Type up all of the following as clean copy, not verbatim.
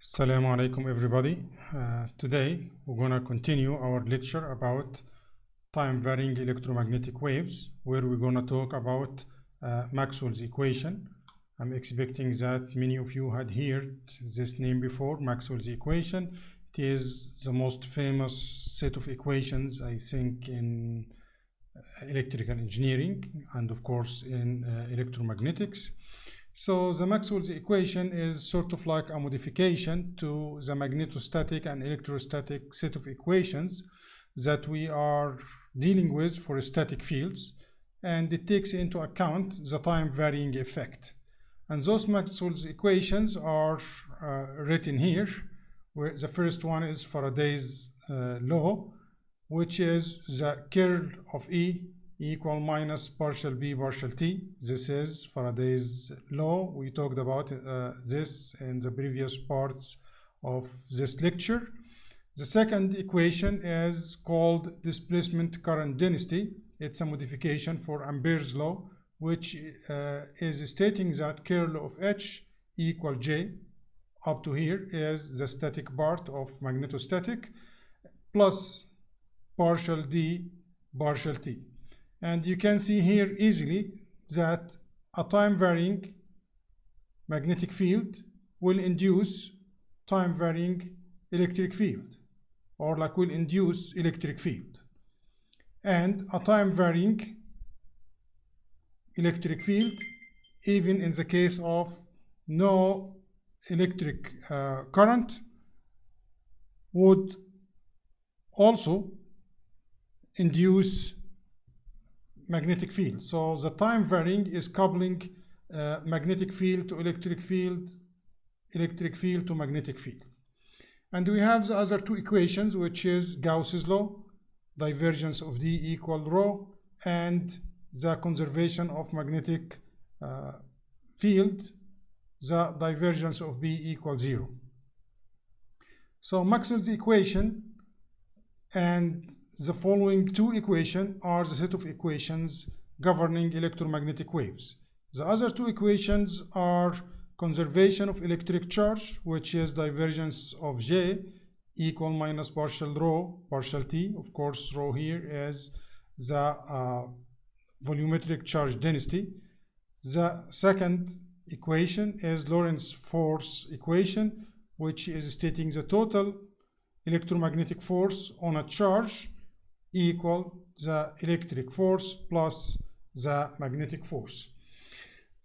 Assalamu alaikum everybody. Today we're going to continue our lecture about time varying electromagnetic waves, where we're going to talk about Maxwell's equation. I'm expecting that many of you had heard this name before, Maxwell's equation. It is the most famous set of equations, I think, in electrical engineering and of course in electromagnetics. So the Maxwell's equation is sort of like a modification to the magnetostatic and electrostatic set of equations that we are dealing with for static fields, and it takes into account the time varying effect. And those Maxwell's equations are written here, where the first one is Faraday's law, which is the curl of E equal minus partial B partial T. This is Faraday's law. We talked about this in the previous parts of this lecture. The second equation is called displacement current density. It's a modification for Ampere's law, which is stating that curl of H equal J, up to here is the static part of magnetostatic, plus partial D partial T. And you can see here easily that a time varying magnetic field will induce time varying electric field, or like will induce electric field. And a time varying electric field, even in the case of no electric current, would also induce magnetic field. So the time varying is coupling magnetic field to electric field to magnetic field. And we have the other two equations, which is Gauss's law, divergence of D equal rho, and the conservation of magnetic field, the divergence of B equals 0. So Maxwell's equation and the following two equations are the set of equations governing electromagnetic waves. The other two equations are conservation of electric charge, which is divergence of J equal minus partial rho partial T. Of course, rho here is the volumetric charge density. The second equation is Lorentz force equation, which is stating the total electromagnetic force on a charge equal the electric force plus the magnetic force.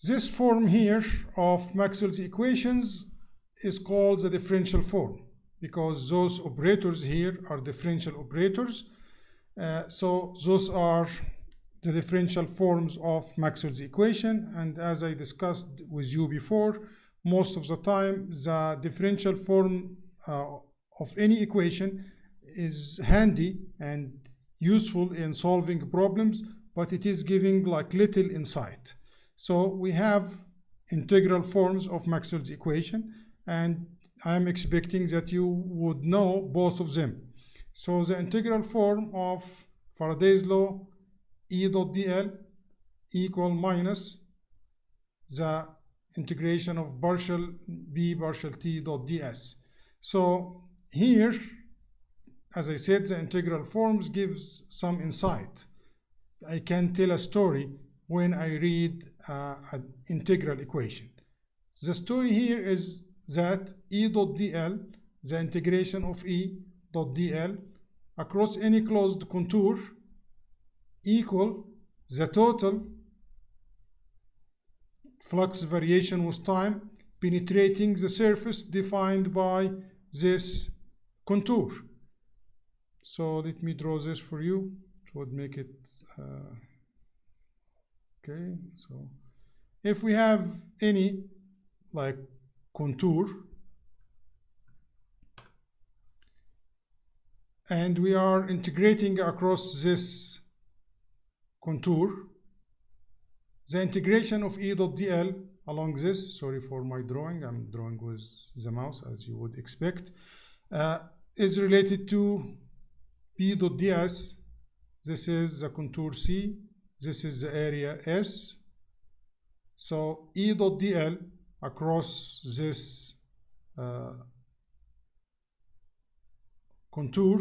This form here of Maxwell's equations is called the differential form, because those operators here are differential operators. So those are the differential forms of Maxwell's equation, and as I discussed with you before, most of the time the differential form of any equation is handy and useful in solving problems, but it is giving like little insight. So we have integral forms of Maxwell's equation, and I'm expecting that you would know both of them. So the integral form of Faraday's law, E dot dl equal minus the integration of partial B partial T dot ds. So here, as I said, the integral forms gives some insight. I can tell a story when I read an integral equation. The story here is that E dot dl, the integration of E dot dl across any closed contour, equal the total flux variation with time penetrating the surface defined by this contour. So let me draw this for you. It would make it okay. So if we have any like contour and we are integrating across this contour, the integration of E dot dl along this, sorry for my drawing, I'm drawing with the mouse as you would expect, is related to P dot ds. This is the contour C, this is the area S. So E dot dl across this contour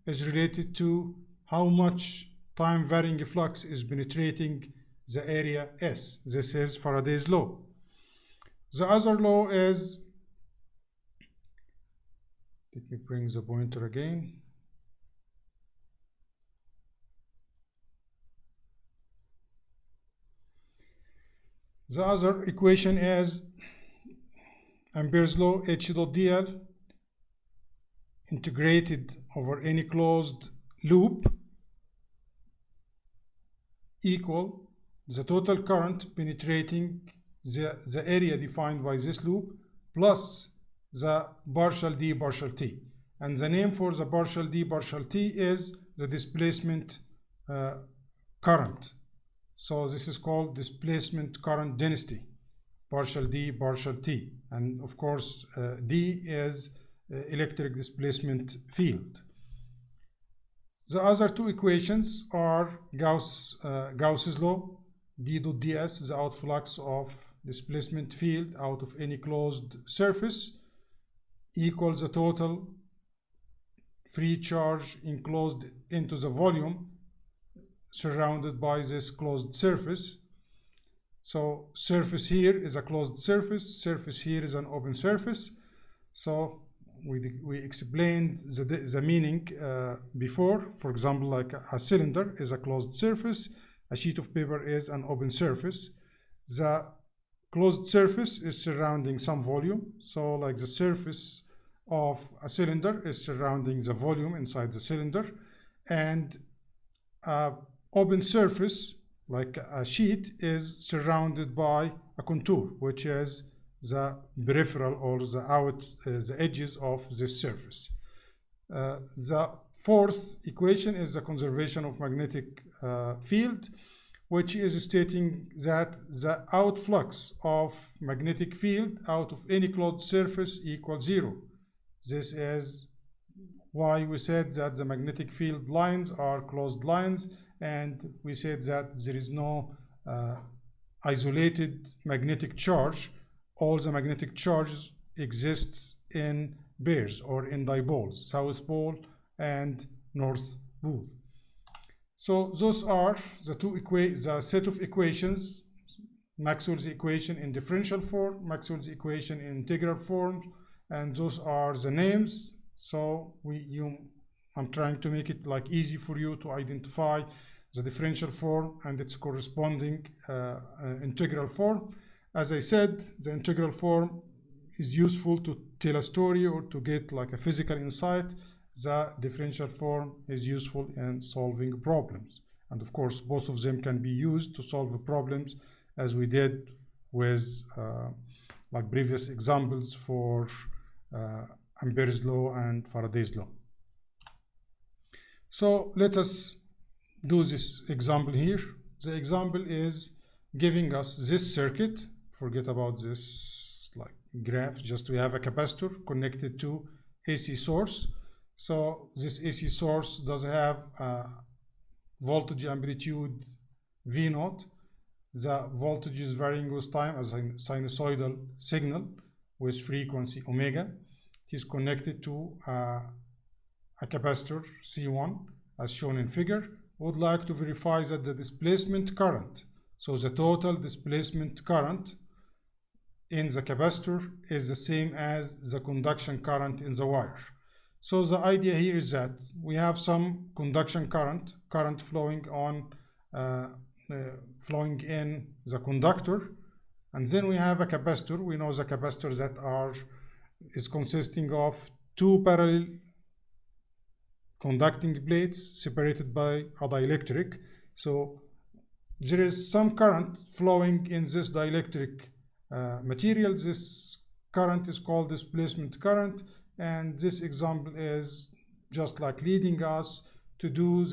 is related to how much time varying flux is penetrating the area S. This is Faraday's law. The other law is, let me bring the pointer again. The other equation is Ampere's law, H dot dl integrated over any closed loop equal the total current penetrating the area defined by this loop plus the partial d partial t. And the name for the partial d partial t is the displacement current. So this is called displacement current density, partial d partial t. And of course, d is electric displacement field. The other two equations are Gauss's law, d dot ds, the outflux of displacement field out of any closed surface, equals the total free charge enclosed into the volume surrounded by this closed surface. So surface here is a closed surface, surface here is an open surface. So we explained the meaning before. For example, like a cylinder is a closed surface, a sheet of paper is an open surface. The closed surface is surrounding some volume. So like the surface of a cylinder is surrounding the volume inside the cylinder, and open surface like a sheet is surrounded by a contour, which is the peripheral or the edges of this surface. The fourth equation is the conservation of magnetic field, which is stating that the outflux of magnetic field out of any closed surface equals 0. This is why we said that the magnetic field lines are closed lines, and we said that there is no isolated magnetic charge. All the magnetic charges exists in pairs or in dipoles, south pole and north pole. So those are the set of equations: Maxwell's equation in differential form, Maxwell's equation in integral form, and those are the names. So I'm trying to make it like easy for you to identify the differential form and its corresponding integral form. As I said, the integral form is useful to tell a story or to get like a physical insight. The differential form is useful in solving problems. And of course, both of them can be used to solve problems, as we did with like previous examples for Ampere's law and Faraday's law. So let us do this example here. The example is giving us this circuit. Forget about this like graph, just we have a capacitor connected to AC source. So this AC source does have a voltage amplitude V naught. The voltage is varying with time as a sinusoidal signal with frequency omega. It is connected to a capacitor C1 as shown in figure. Would like to verify that the displacement current, so the total displacement current in the capacitor, is the same as the conduction current in the wire. So the idea here is that we have some conduction current flowing flowing in the conductor, and then we have a capacitor. We know the capacitors that is consisting of two parallel conducting plates separated by a dielectric. So there is some current flowing in this dielectric material. This current is called displacement current, and this example is just like leading us to do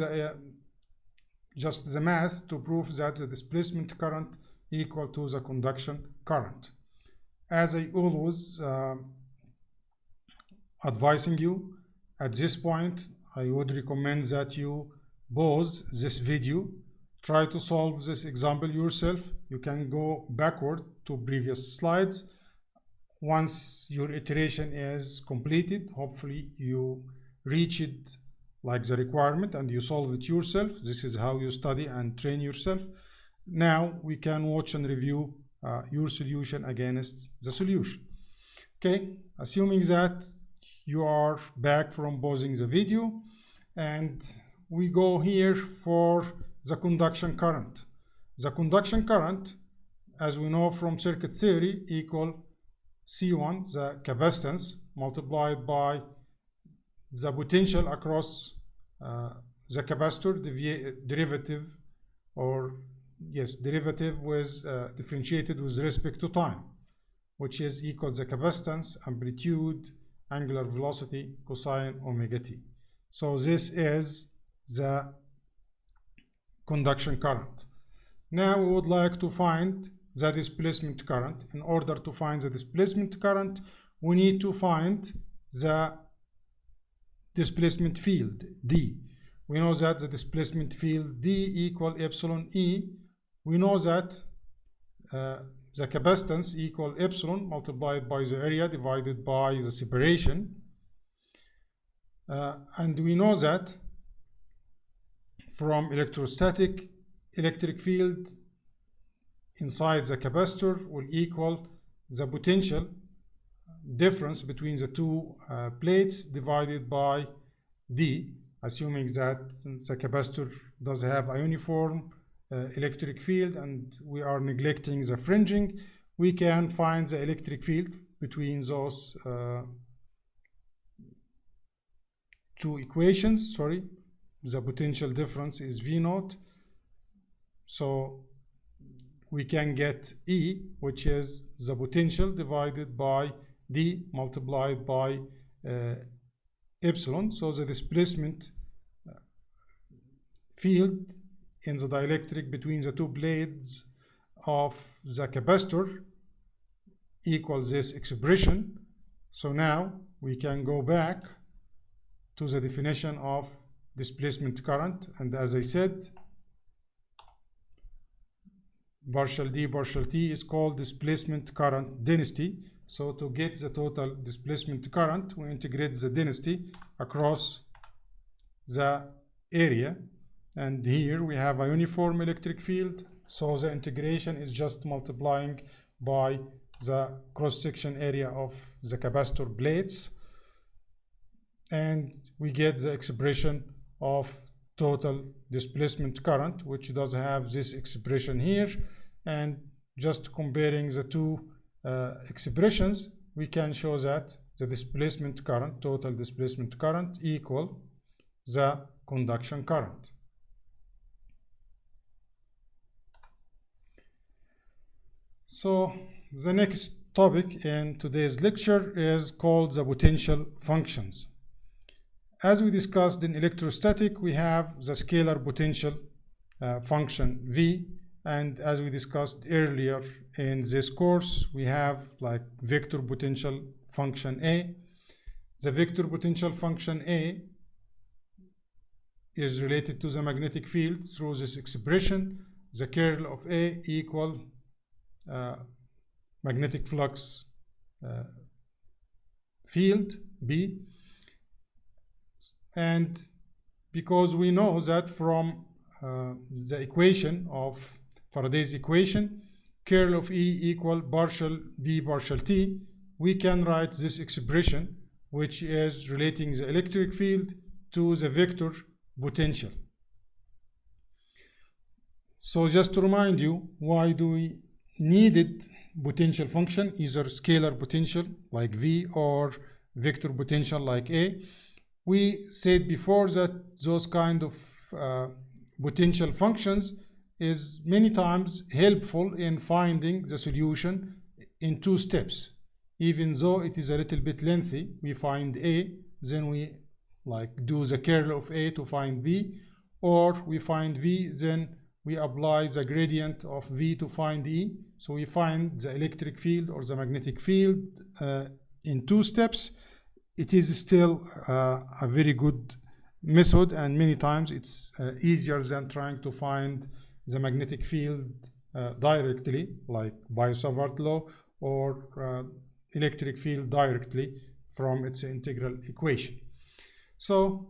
just the math to prove that the displacement current equal to the conduction current. As I always advising you, at this point I would recommend that you pause this video, try to solve this example yourself. You can go backward to previous slides. Once your iteration is completed, hopefully you reached like the requirement and you solve it yourself. This is how you study and train yourself. Now we can watch and review your solution against the solution. Okay, assuming that you are back from pausing the video, and we go here for the conduction current. The conduction current, as we know from circuit theory, equal C1, the capacitance, multiplied by the potential across the capacitor, derivative with differentiated with respect to time, which is equal the capacitance, amplitude, angular velocity, cosine omega t. So this is the conduction current. Now we would like to find the displacement current. In order to find the displacement current, we need to find the displacement field, D. We know that the displacement field D equal epsilon E. We know that the capacitance equal epsilon multiplied by the area divided by the separation. And we know that from electrostatic, electric field inside the capacitor will equal the potential difference between the two plates divided by D, assuming that the capacitor does have a uniform electric field and we are neglecting the fringing. We can find the electric field between those two equations. The potential difference is V naught. So we can get E, which is the potential divided by D multiplied by epsilon. So the displacement field in the dielectric between the two blades of the capacitor equals this expression. So now we can go back to the definition of displacement current, and as I said, partial d partial t is called displacement current density. So to get the total displacement current, we integrate the density across the area, and here we have a uniform electric field, so the integration is just multiplying by the cross-section area of the capacitor plates, and we get the expression of total displacement current, which does have this expression here. And just comparing the two expressions, we can show that the displacement current, total displacement current, equal the conduction current. So the next topic in today's lecture is called the potential functions. As we discussed in electrostatic, we have the scalar potential function V, and as we discussed earlier in this course, we have like vector potential function A. The vector potential function A is related to the magnetic field through this expression. The curl of A equal magnetic flux field B. And because we know that from the equation of Faraday's equation, curl of E equal partial B partial T, we can write this expression, which is relating the electric field to the vector potential. So just to remind you, why do we needed potential function, either scalar potential like V or vector potential like A? We said before that those kind of potential functions is many times helpful in finding the solution in two steps. Even though it is a little bit lengthy, we find A, then we like do the curl of A to find B, or we find V, then we apply the gradient of V to find E. So we find the electric field or the magnetic field in two steps. It is still a very good method, and many times it's easier than trying to find the magnetic field directly, like Biot-Savart law, or electric field directly from its integral equation. So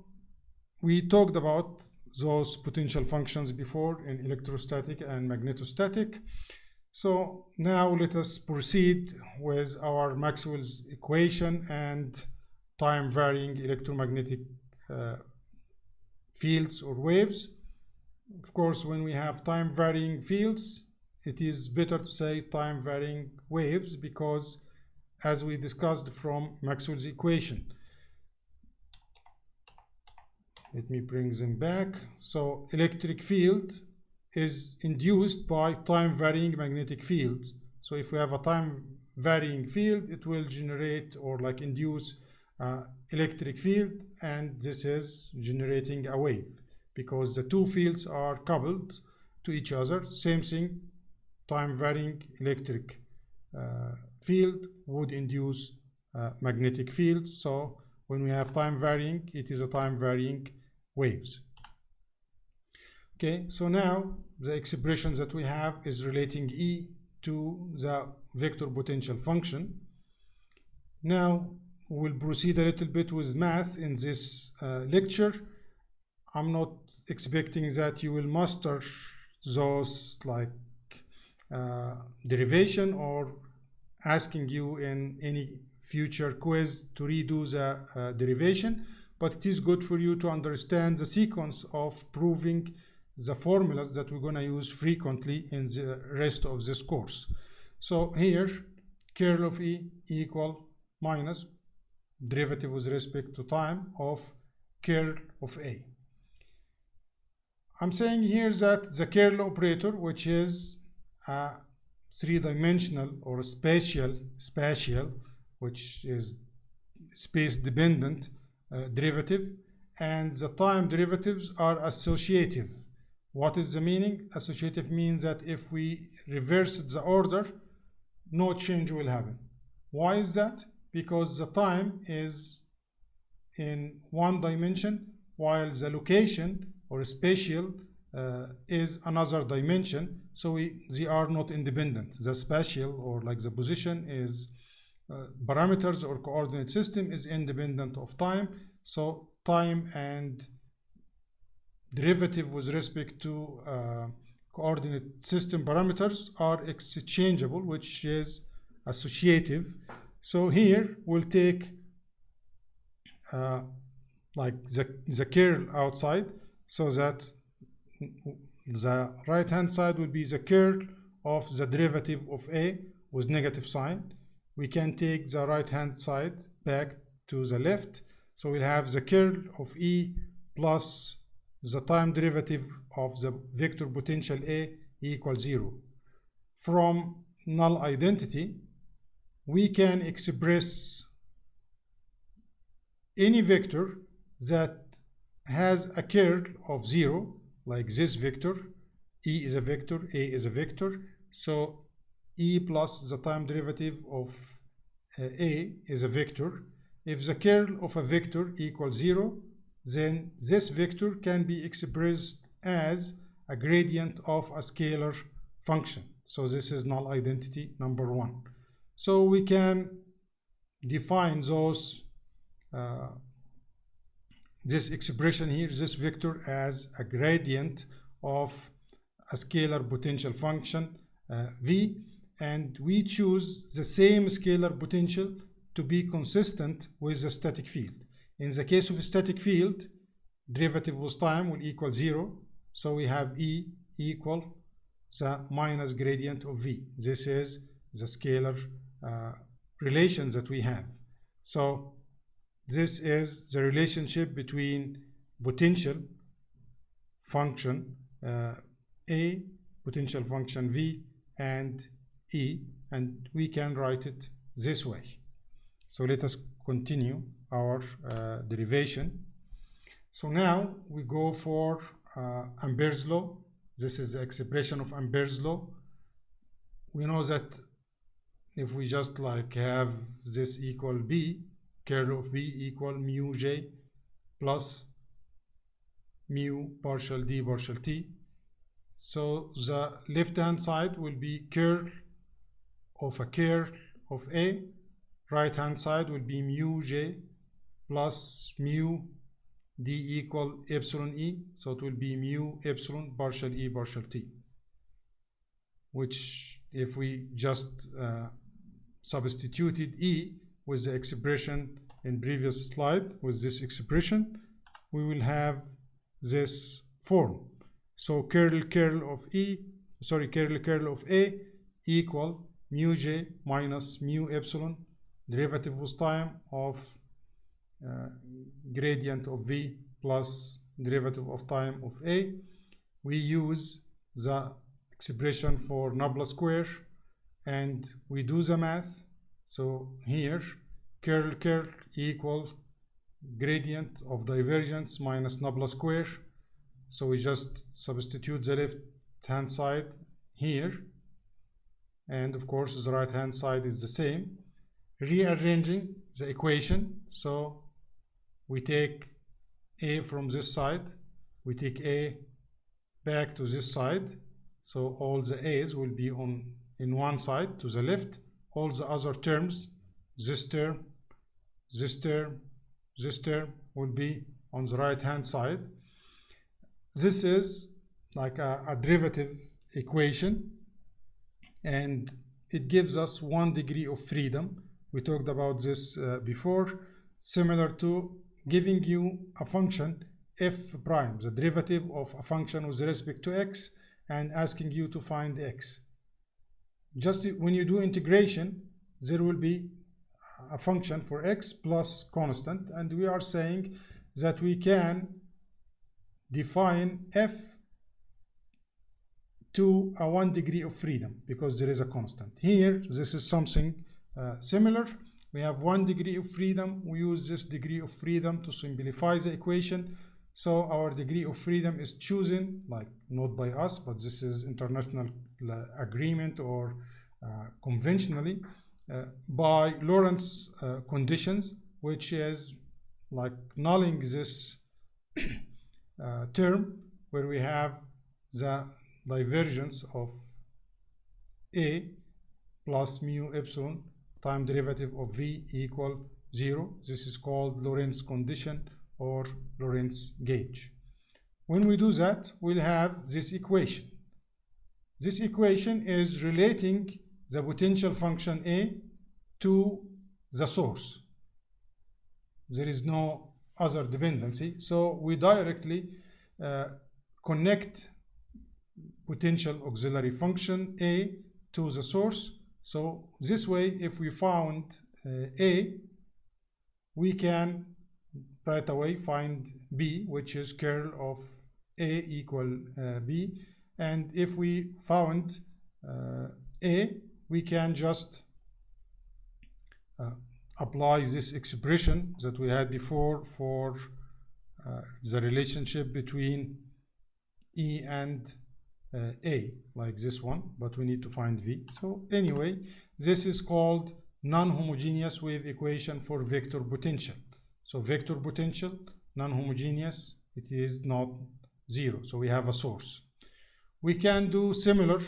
we talked about those potential functions before in electrostatic and magnetostatic. So now let us proceed with our Maxwell's equation and time varying electromagnetic fields or waves. Of course, when we have time varying fields, it is better to say time varying waves, because as we discussed from Maxwell's equation, let me bring them back. So electric field is induced by time varying magnetic fields. So if we have a time varying field, it will generate or like induce electric field, and this is generating a wave because the two fields are coupled to each other. Same thing, time varying electric field would induce magnetic fields. So when we have time varying, it is a time varying waves. Okay, so now the expressions that we have is relating E to the vector potential function. Now we'll proceed a little bit with math in this lecture. I'm not expecting that you will master those like derivation or asking you in any future quiz to redo the derivation, but it is good for you to understand the sequence of proving the formulas that we're going to use frequently in the rest of this course. So here, curl of E equal minus derivative with respect to time of curl of A. I'm saying here that the curl operator, which is a three-dimensional or spatial, which is space-dependent derivative, and the time derivatives are associative. What is the meaning? Associative means that if we reverse the order, no change will happen. Why is that? Because the time is in one dimension, while the location or spatial is another dimension, so they are not independent. The spatial or like the position is parameters or coordinate system is independent of time, so time and derivative with respect to coordinate system parameters are exchangeable, which is associative. So here we'll take like the curl outside, so that the right hand side will be the curl of the derivative of A with negative sign. We can take the right hand side back to the left, so we'll have the curl of E plus the time derivative of the vector potential A equals 0. From null identity, we can express any vector that has a curl of 0, like this vector. E is a vector, A is a vector, so E plus the time derivative of A is a vector. If the curl of a vector equals 0, then this vector can be expressed as a gradient of a scalar function. So this is null identity number 1. So we can define those this expression here, this vector, as a gradient of a scalar potential function V, and we choose the same scalar potential to be consistent with the static field. In the case of a static field, derivative with time will equal 0, so we have E equal the minus gradient of V. This is the scalar relation that we have. So this is the relationship between potential function A, potential function V, and E, and we can write it this way. So let us continue our derivation. So now we go for Ampere's law. This is the expression of Ampere's law. We know that if we just like have this equal B, curl of B equal mu J plus mu partial D partial T. So the left hand side will be curl of a curl of A. Right hand side will be mu J plus mu d equal epsilon e, so it will be mu epsilon partial e partial t, which if we just substituted e with the expression in previous slide with this expression, we will have this form. So curl of A equal mu j minus mu epsilon, derivative with time of gradient of v plus derivative of time of A. We use the expression for nabla square and we do the math. So here curl equal gradient of divergence minus nabla square. So we just substitute the left hand side here, and of course the right hand side is the same. Rearranging the equation, so we take A from this side, we take A back to this side, so all the A's will be in one side to the left, all the other terms, this term, this term, this term will be on the right hand side. This is like a derivative equation, and it gives us 1 degree of freedom. We talked about this before, similar to giving you a function f prime, the derivative of a function with respect to x, and asking you to find x. Just when you do integration, there will be a function for x plus constant, and we are saying that we can define f to a 1 degree of freedom because there is a constant. Here, this is something similar. We have 1 degree of freedom. We use this degree of freedom to simplify the equation. So our degree of freedom is chosen, like not by us, but this is international agreement or conventionally by Lorentz conditions, which is like nulling this term where we have the divergence of A plus mu epsilon time derivative of V equal 0. This is called Lorentz condition or Lorentz gauge. When we do that, we'll have this equation. This equation is relating the potential function A to the source. There is no other dependency, so we directly connect potential auxiliary function A to the source. So this way, if we found A, we can right away find B, which is curl of A equal B. And if we found A, we can just apply this expression that we had before for the relationship between E and A, like this one, but we need to find V. So anyway, this is called non-homogeneous wave equation for vector potential. So vector potential, non-homogeneous, it is not 0, so we have a source. We can do similar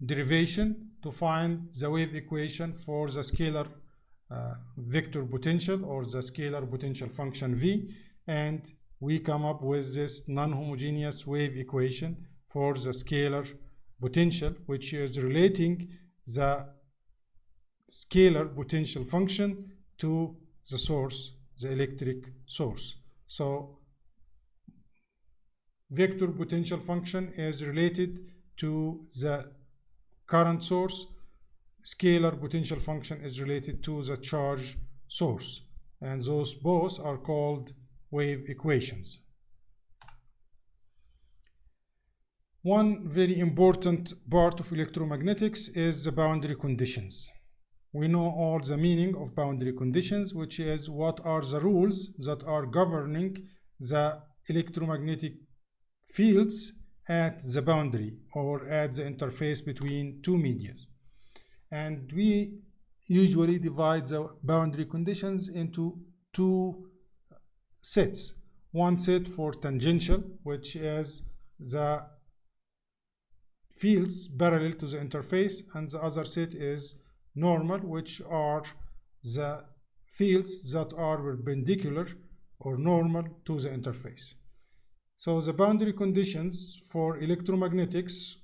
derivation to find the wave equation for the scalar vector potential or the scalar potential function V, and we come up with this non-homogeneous wave equation for the scalar potential, which is relating the scalar potential function to the source, the electric source. So vector potential function is related to the current source, scalar potential function is related to the charge source, and those both are called wave equations. One very important part of electromagnetics is the boundary conditions. We know all the meaning of boundary conditions, which is what are the rules that are governing the electromagnetic fields at the boundary or at the interface between two media. And we usually divide the boundary conditions into two sets. One set for tangential, which is the fields parallel to the interface, and the other set is normal, which are the fields that are perpendicular or normal to the interface. So the boundary conditions for electromagnetics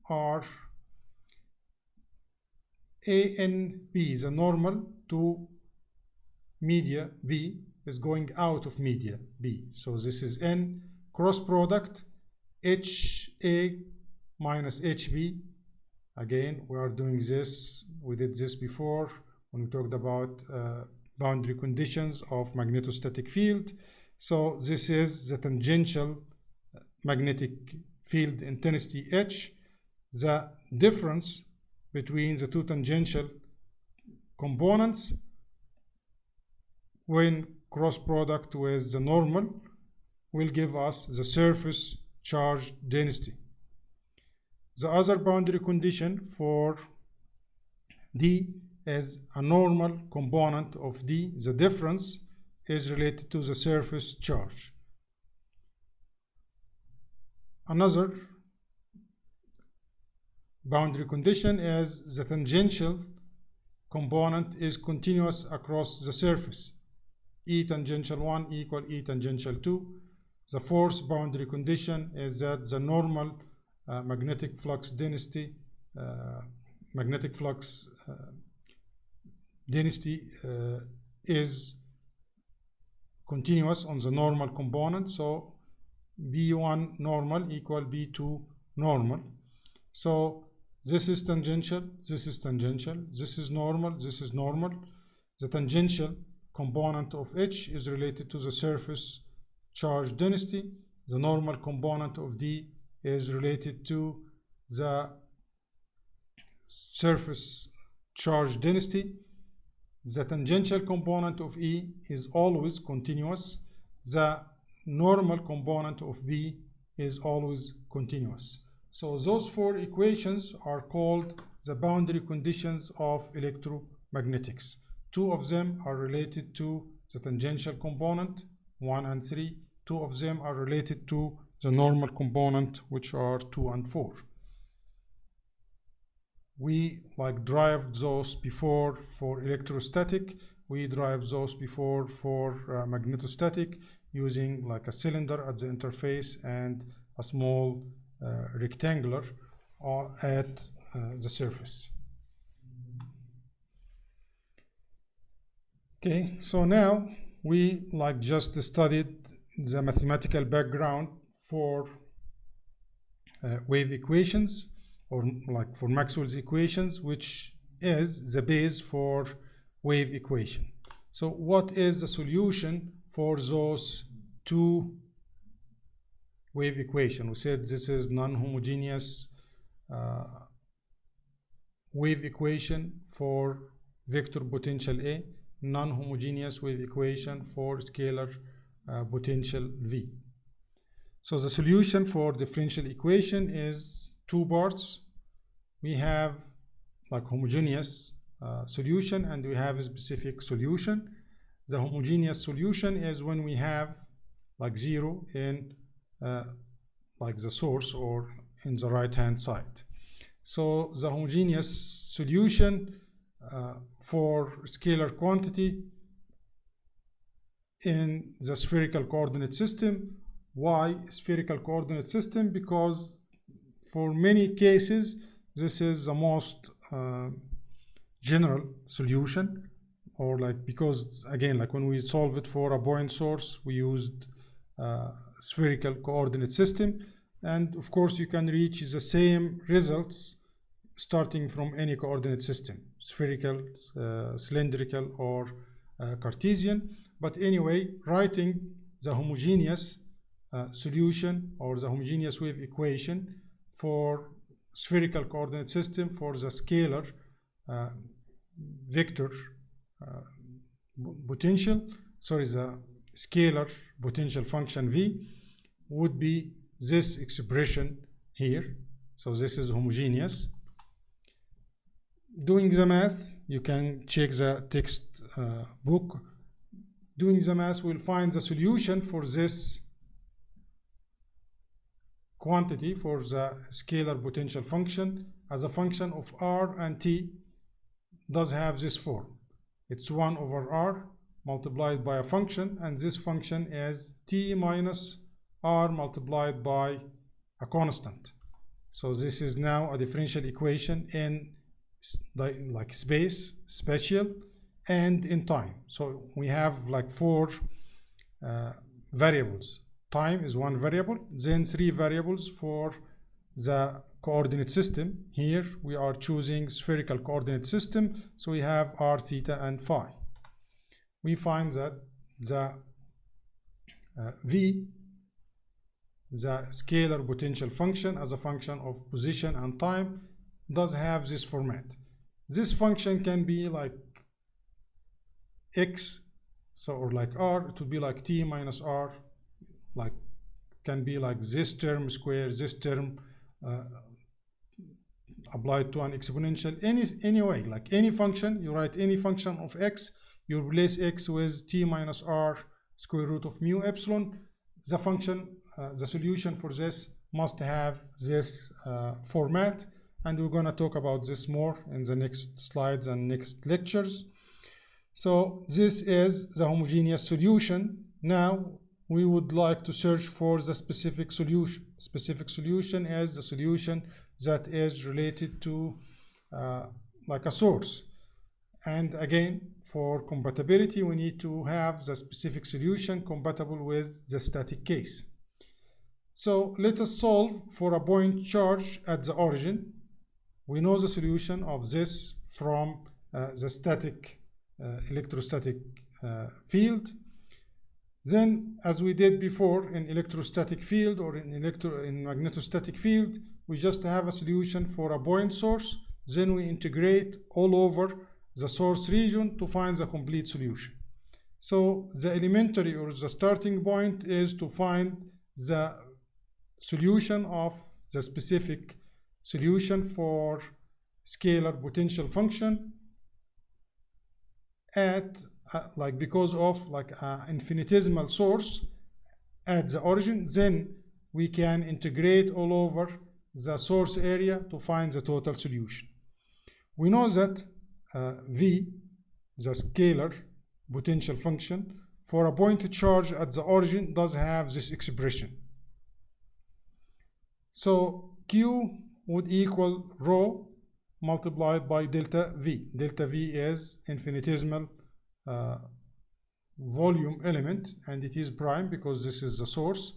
are A and B. The normal to media B is going out of media B. So this is N cross product HA minus HB. Again, we are doing this. We did this before when we talked about boundary conditions of magnetostatic field. So this is the tangential magnetic field intensity H. The difference between the two tangential components when cross product with the normal will give us the surface charge density. The other boundary condition for D is a normal component of D. The difference is related to the surface charge. Another boundary condition is the tangential component is continuous across the surface. E tangential 1 equal E tangential 2. The fourth boundary condition is that the normal magnetic flux density is continuous on the normal component. So B1 normal equal B2 normal. So this is tangential, this is tangential, this is normal, this is normal. The tangential component of H is related to the surface charge density. The normal component of D is related to the surface charge density. The tangential component of E is always continuous. The normal component of B is always continuous. So those four equations are called the boundary conditions of electromagnetics. Two of them are related to the tangential component, 1 and 3. Two of them are related to the normal component, which are 2 and 4. We derived those before for electrostatic. We derived those before for magnetostatic using like a cylinder at the interface and a small rectangular at the surface. Okay, so now we just studied the mathematical background for wave equations, or for Maxwell's equations, which is the base for wave equation. So what is the solution for those two wave equation? We said this is non-homogeneous wave equation for vector potential A, non-homogeneous wave equation for scalar potential V. So the solution for differential equation is two parts. We have homogeneous solution and we have a specific solution. The homogeneous solution is when we have 0 in the source or in the right hand side. So the homogeneous solution for scalar quantity in the spherical coordinate system. Why spherical coordinate system? Because for many cases this is the most general solution, or because again when we solve it for a point source we used spherical coordinate system, and of course you can reach the same results starting from any coordinate system, spherical, cylindrical, or Cartesian. But anyway, writing the homogeneous solution or the homogeneous wave equation for spherical coordinate system for the scalar vector potential, the scalar potential function V would be this expression here. So this is homogeneous. Doing the math, you can check the text book. Doing the math, we'll find the solution for this quantity for the scalar potential function as a function of R and T does have this form. It's 1 over R multiplied by a function, and this function is t minus r multiplied by a constant. So this is now a differential equation in like space, spatial, and in time. So we have like four variables. Time is one variable, then three variables for the coordinate system. Here we are choosing spherical coordinate system, so we have r, theta, and phi. We find that the v, the scalar potential function as a function of position and time, does have this format. This function can be like x, so or like r, it would be like t minus r, like can be like this term square, this term applied to an exponential, any way, like any function. You write any function of x, you replace x with t minus r square root of mu epsilon. The function, the solution for this must have this format, and we're going to talk about this more in the next slides and next lectures. So this is the homogeneous solution. Now we would like to search for the specific solution. Specific solution is the solution that is related to like a source. And again, for compatibility, we need to have the specific solution compatible with the static case. So let us solve for a point charge at the origin. We know the solution of this from the static electrostatic field. Then, as we did before in electrostatic field or in magnetostatic field, we just have a solution for a point source. Then we integrate all over the source region to find the complete solution. So the elementary or the starting point is to find the solution of the specific solution for scalar potential function at like because of like an infinitesimal source at the origin. Then we can integrate all over the source area to find the total solution. We know that V, the scalar potential function for a point charge at the origin, does have this expression. So Q would equal rho multiplied by delta V. Delta V is infinitesimal volume element, and it is prime because this is the source,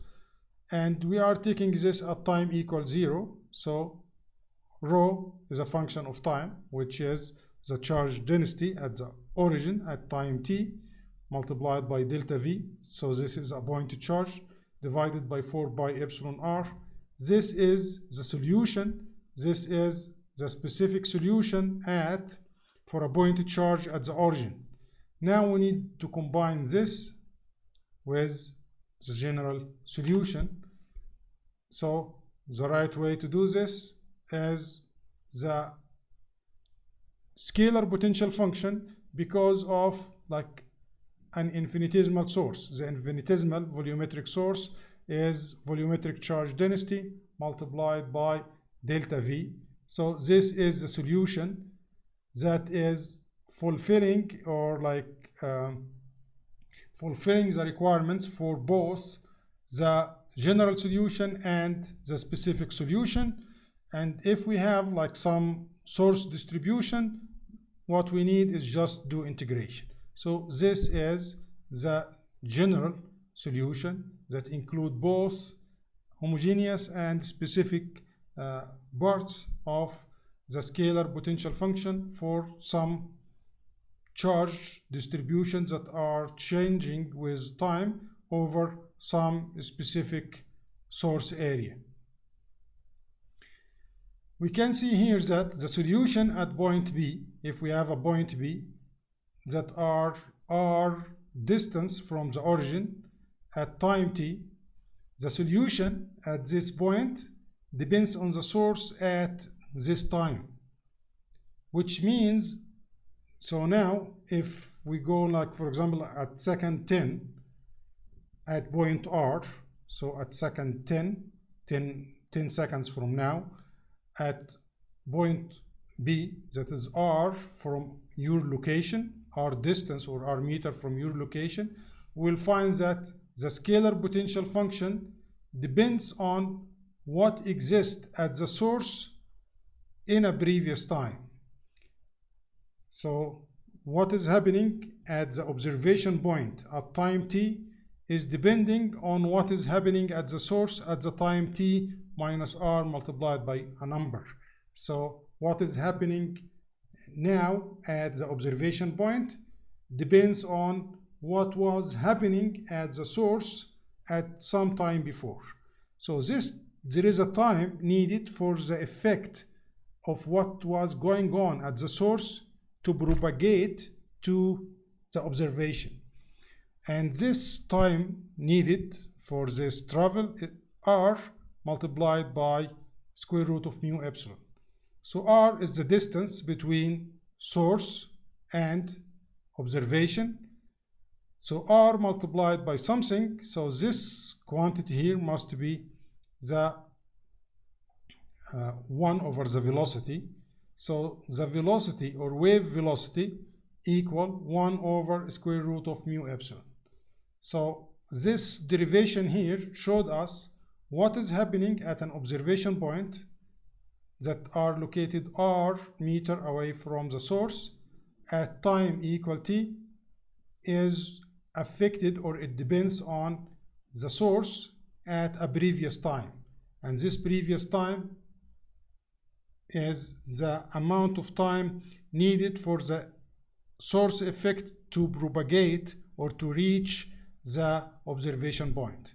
and we are taking this at time equals 0. So rho is a function of time, which is the charge density at the origin at time t multiplied by delta V. So this is a point charge divided by 4 pi epsilon r. This is the solution. This is the specific solution for a point charge at the origin. Now we need to combine this with the general solution. So the right way to do this is the scalar potential function because of like an infinitesimal source. The infinitesimal volumetric source is volumetric charge density multiplied by delta V. So this is the solution that is fulfilling or like fulfilling the requirements for both the general solution and the specific solution. And if we have like some source distribution, what we need is just do integration. So this is the general solution that include both homogeneous and specific parts of the scalar potential function for some charge distributions that are changing with time over some specific source area. We can see here that the solution at point B, if we have a point B that are distance from the origin at time t, the solution at this point depends on the source at this time, which means, so now if we go like for example at second 10 at point R, so at second 10 seconds from now, at point B, that is R from your location, r distance or r meter from your location, we'll find that the scalar potential function depends on what exists at the source in a previous time. So what is happening at the observation point at time t is depending on what is happening at the source at the time t minus r multiplied by a number. So what is happening now at the observation point depends on what was happening at the source at some time before. So there is a time needed for the effect of what was going on at the source to propagate to the observation. And this time needed for this travel is r multiplied by square root of mu epsilon. So r is the distance between source and observation. So r multiplied by something, so this quantity here must be the 1 over the velocity. So the velocity or wave velocity equal 1 over square root of mu epsilon. So this derivation here showed us what is happening at an observation point that are located r meter away from the source at time equal t is affected, or it depends on the source at a previous time. And this previous time is the amount of time needed for the source effect to propagate or to reach the observation point.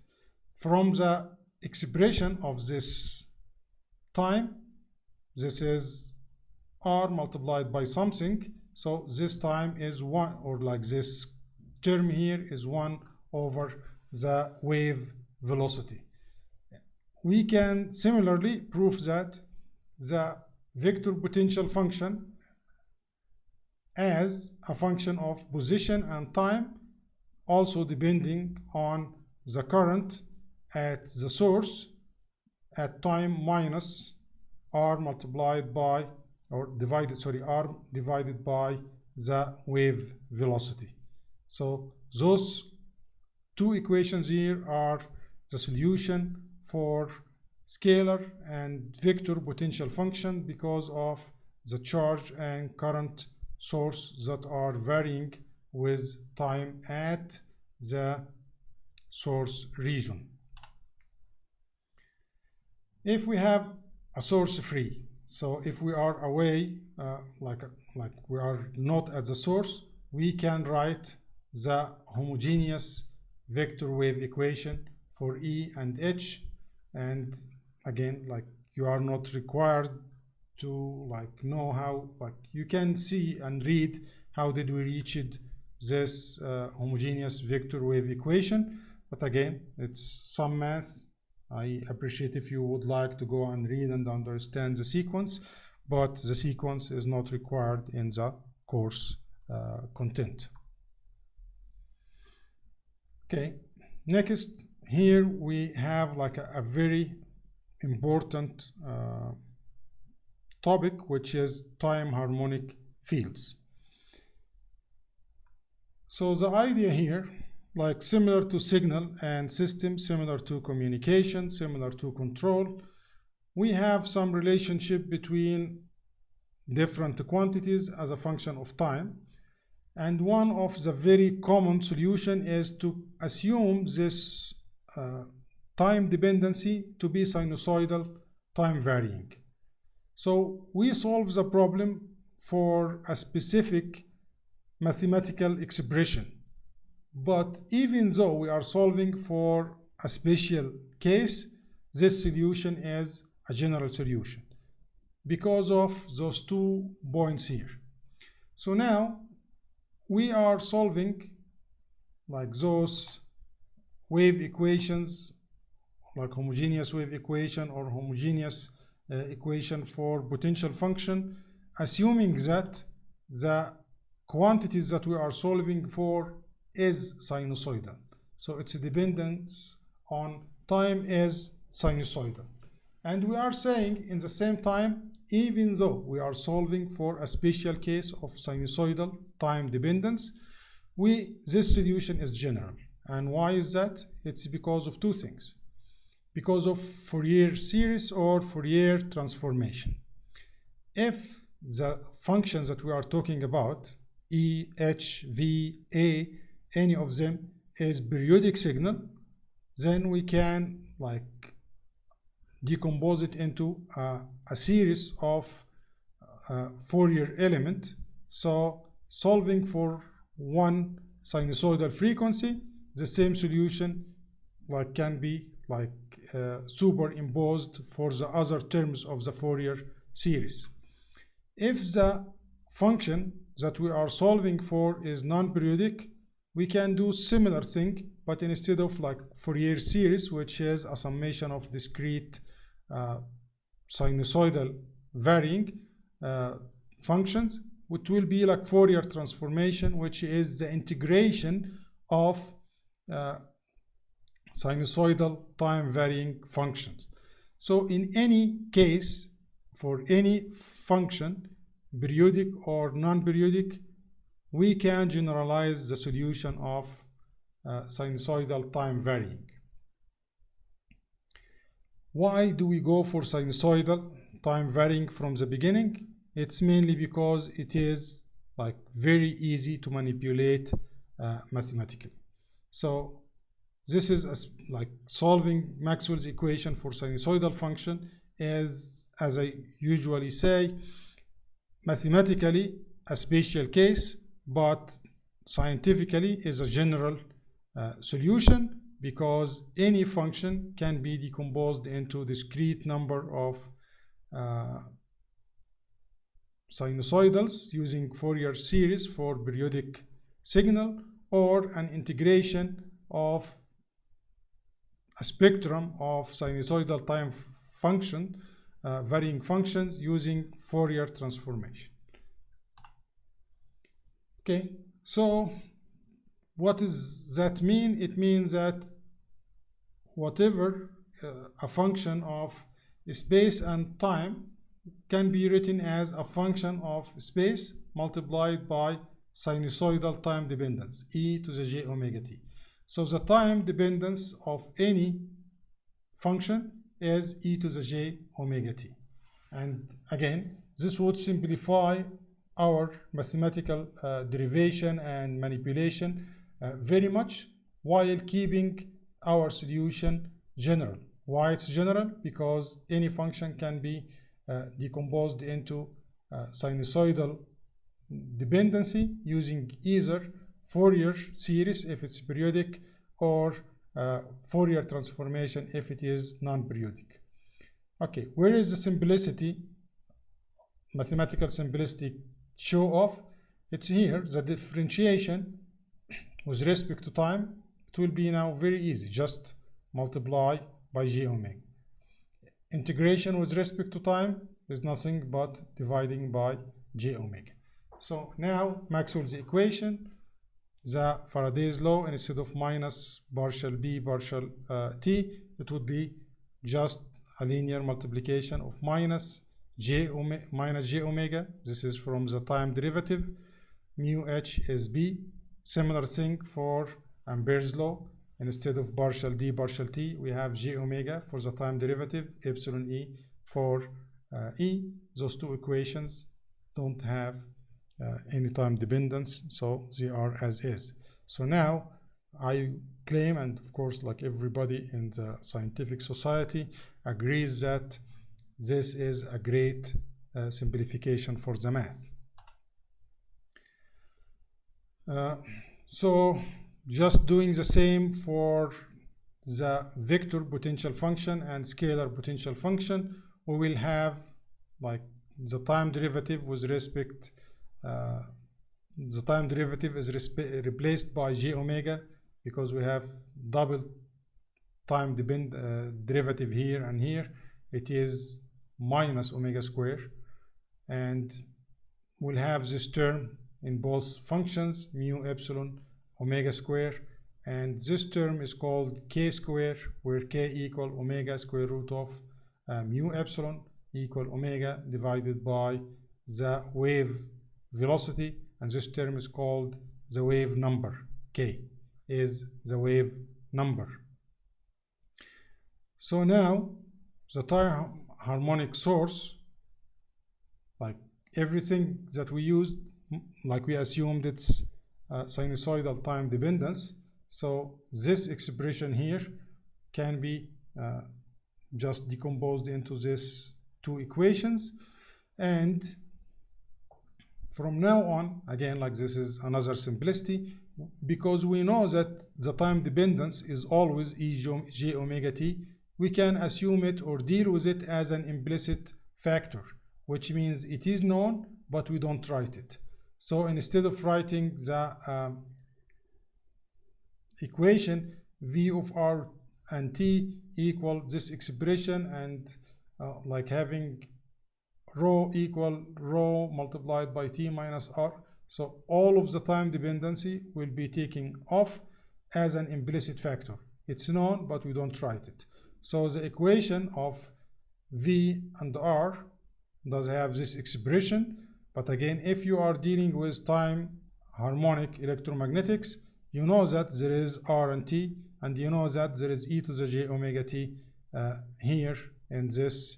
From the expression of this time, this is r multiplied by something, so this time is 1, or like this term here is 1 over the wave velocity. We can similarly prove that the vector potential function as a function of position and time, also depending on the current at the source at time minus r multiplied by, or divided, sorry, r divided by the wave velocity. So those two equations here are the solution for scalar and vector potential function because of the charge and current source that are varying with time at the source region. If we have a source free, so if we are away, like we are not at the source, we can write the homogeneous vector wave equation for E and H. And again, like, you are not required to like know how, like, you can see and read how did we reach it, this homogeneous vector wave equation. But again, it's some math. I appreciate if you would like to go and read and understand the sequence, but the sequence is not required in the course content. Okay, next here we have like a very important topic, which is time harmonic fields. So the idea here, like similar to signal and system, similar to communication, similar to control, we have some relationship between different quantities as a function of time. And one of the very common solution is to assume this time dependency to be sinusoidal time varying. So we solve the problem for a specific mathematical expression. But even though we are solving for a special case, this solution is a general solution because of those 2 points here. So now we are solving like those wave equations, like homogeneous wave equation or homogeneous equation for potential function, assuming that the quantities that we are solving for is sinusoidal. So its dependence on time is sinusoidal. And we are saying in the same time, even though we are solving for a special case of sinusoidal time dependence, this solution is general. And why is that? It's because of two things. Because of Fourier series or Fourier transformation. If the functions that we are talking about, E, H, V, A, any of them is periodic signal, then we can decompose it into a series of Fourier element. So solving for one sinusoidal frequency, the same solution can be superimposed for the other terms of the Fourier series. If the function that we are solving for is non-periodic, we can do similar thing, but instead of Fourier series, which is a summation of discrete sinusoidal varying functions, it will be Fourier transformation, which is the integration of sinusoidal time varying functions. So in any case, for any function, periodic or non-periodic, we can generalize the solution of sinusoidal time varying. Why do we go for sinusoidal time varying from the beginning? It's mainly because it is very easy to manipulate mathematically. So this is solving Maxwell's equation for sinusoidal function is, as I usually say, mathematically a special case, but scientifically is a general solution, because any function can be decomposed into discrete number of sinusoidals using Fourier series for periodic signal, or an integration of a spectrum of sinusoidal time function, varying functions using Fourier transformation. Okay, so what does that mean? It means that whatever a function of space and time can be written as a function of space multiplied by sinusoidal time dependence, e to the j omega t. So the time dependence of any function is e to the j omega t. And again, this would simplify our mathematical derivation and manipulation very much, while keeping our solution general. Why it's general? Because any function can be decomposed into sinusoidal dependency using either Fourier series if it's periodic, or Fourier transformation if it is non-periodic. Okay, where is the simplicity, mathematical simplicity show off? It's here. The differentiation with respect to time, it will be now very easy, just multiply by j omega. Integration with respect to time is nothing but dividing by j omega. So now Maxwell's equation, the Faraday's law, instead of minus partial b partial t, it would be just a linear multiplication of minus j omega. This is from the time derivative. Mu h is b. Similar thing for Ampere's law. Instead of partial d partial t, we have j omega for the time derivative, epsilon e for e. Those two equations don't have any time dependence, so they are as is. So now I claim, and of course everybody in the scientific society agrees, that this is a great simplification for the math. So just doing the same for the vector potential function and scalar potential function, we will have the time derivative with respect, the time derivative is replaced by j omega, because we have double time derivative here and here. It is minus omega square, and we'll have this term in both functions, mu epsilon omega square, and this term is called k square, where k equal omega square root of mu epsilon equal omega divided by the wave velocity, and this term is called the wave number. K is the wave number. So now the time harmonic source, like everything that we used, like we assumed it's sinusoidal time dependence, so this expression here can be just decomposed into these two equations. And from now on, again, like this is another simplicity, because we know that the time dependence is always ej omega t, we can assume it or deal with it as an implicit factor, which means it is known, but we don't write it. So instead of writing the equation v of r and t equal this expression, and like having rho equal rho multiplied by t minus r, so all of the time dependency will be taken off as an implicit factor. It's known, but we don't write it. So the equation of v and r does have this expression, but again, if you are dealing with time harmonic electromagnetics, you know that there is r and t, and you know that there is e to the j omega t here in this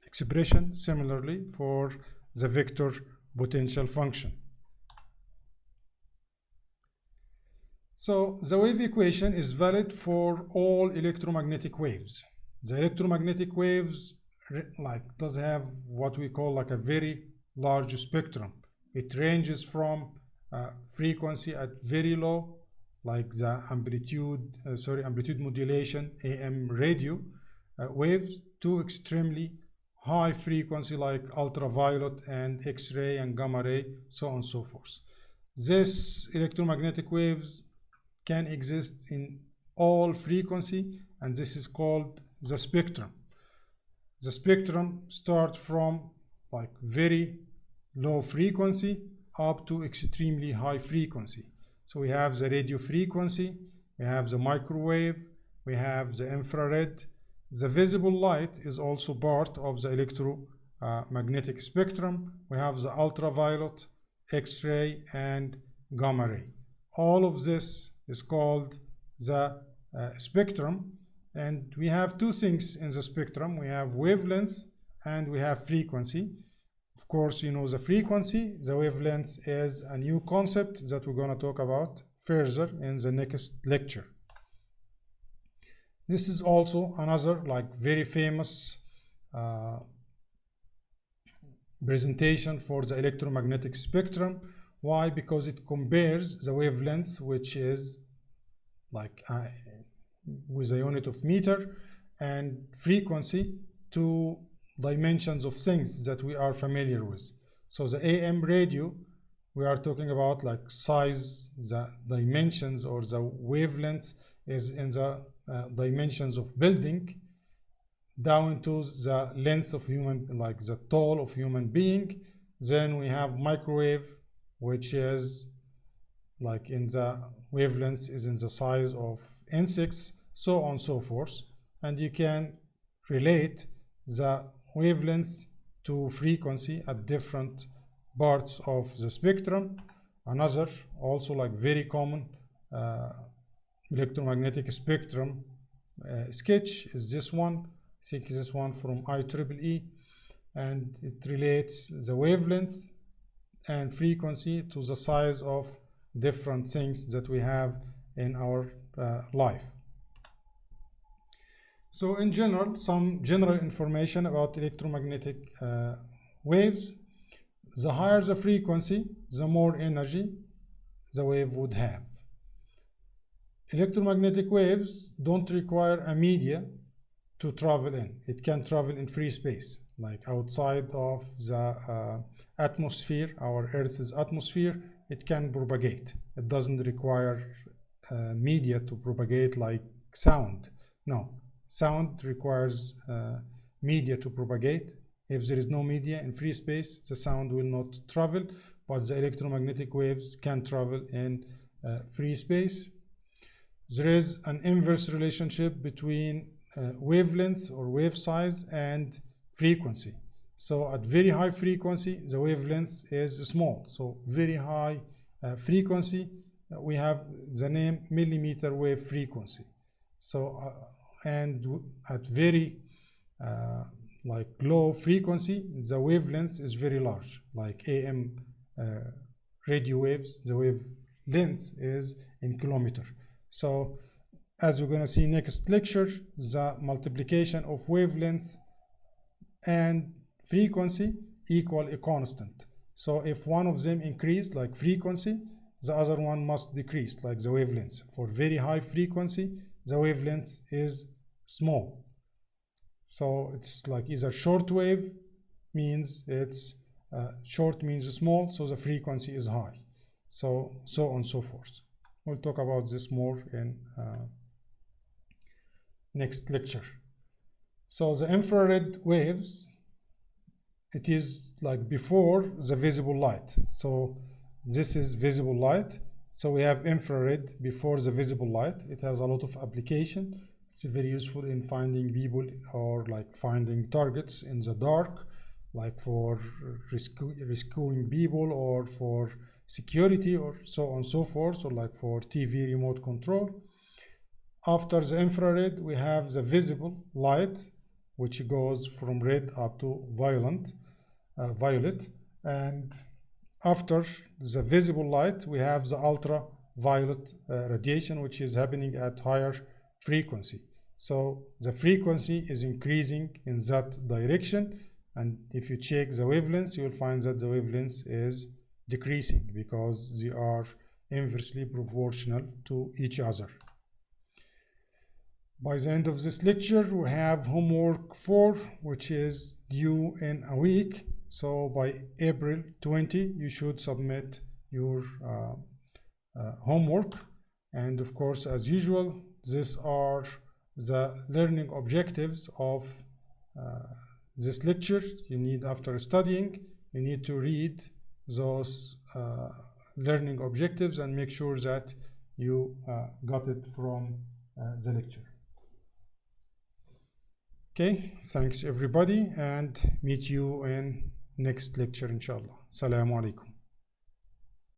expression. Similarly for the vector potential function. So the wave equation is valid for all electromagnetic waves. The electromagnetic waves like does have what we call like a very large spectrum. It ranges from frequency at very low, like the amplitude modulation AM radio waves, to extremely high frequency like ultraviolet and X-ray and gamma ray, so on and so forth. This electromagnetic waves can exist in all frequency, and this is called the spectrum. The spectrum starts from like very low frequency up to extremely high frequency. So we have the radio frequency, we have the microwave, we have the infrared. The visible light is also part of the electromagnetic spectrum. We have the ultraviolet, X-ray, and gamma ray. All of this is called the spectrum, and we have two things in the spectrum. We have wavelength and we have frequency. Of course, you know the frequency. The wavelength is a new concept that we're going to talk about further in the next lecture. This is also another like very famous presentation for the electromagnetic spectrum. Why? Because it compares the wavelength, which is like with a unit of meter, and frequency to dimensions of things that we are familiar with. So the AM radio, we are talking about like size, the dimensions or the wavelength is in the dimensions of building, down to the length of human, like the tall of human being. Then we have microwave, which is like in the wavelength is in the size of insects, so on and so forth. And you can relate the wavelength to frequency at different parts of the spectrum. Another also like very common electromagnetic spectrum sketch is this one. I think this one from IEEE, and it relates the wavelength and frequency to the size of different things that we have in our life. So in general, some general information about electromagnetic waves. The higher the frequency, the more energy the wave would have. Electromagnetic waves don't require a media to travel in. It can travel in free space, like outside of the atmosphere, our Earth's atmosphere. It can propagate. It doesn't require media to propagate like sound. No, sound requires media to propagate. If there is no media in free space, the sound will not travel, but the electromagnetic waves can travel in free space. There is an inverse relationship between wavelength or wave size and frequency. So at very high frequency, the wavelength is small. So very high frequency, we have the name millimeter wave frequency. So and at very like low frequency, the wavelength is very large, like AM radio waves. The wavelength is in kilometer. So as we're going to see next lecture, the multiplication of wavelength and frequency equal a constant. So if one of them increase, like frequency, the other one must decrease, like the wavelength. For very high frequency, the wavelength is small. So it's like either short wave means it's short means small, so the frequency is high. So on and so forth. We'll talk about this more in next lecture. So the infrared waves, it is like before the visible light. So this is visible light. So we have infrared before the visible light. It has a lot of application. It's very useful in finding people or like finding targets in the dark, like for rescuing people or for security or so on and so forth, or like for TV remote control. After the infrared, we have the visible light, which goes from red up to violet. And after the visible light, we have the ultraviolet radiation, which is happening at higher frequency. So the frequency is increasing in that direction. And if you check the wavelengths, you will find that the wavelength is decreasing because they are inversely proportional to each other. By the end of this lecture, we have homework 4, which is due in a week. So by April 20, you should submit your homework. And of course, as usual, these are the learning objectives of this lecture. You need, after studying, you need to read those learning objectives and make sure that you got it from the lecture. Okay, thanks everybody, and meet you in next lecture inshallah. Assalamu alaikum.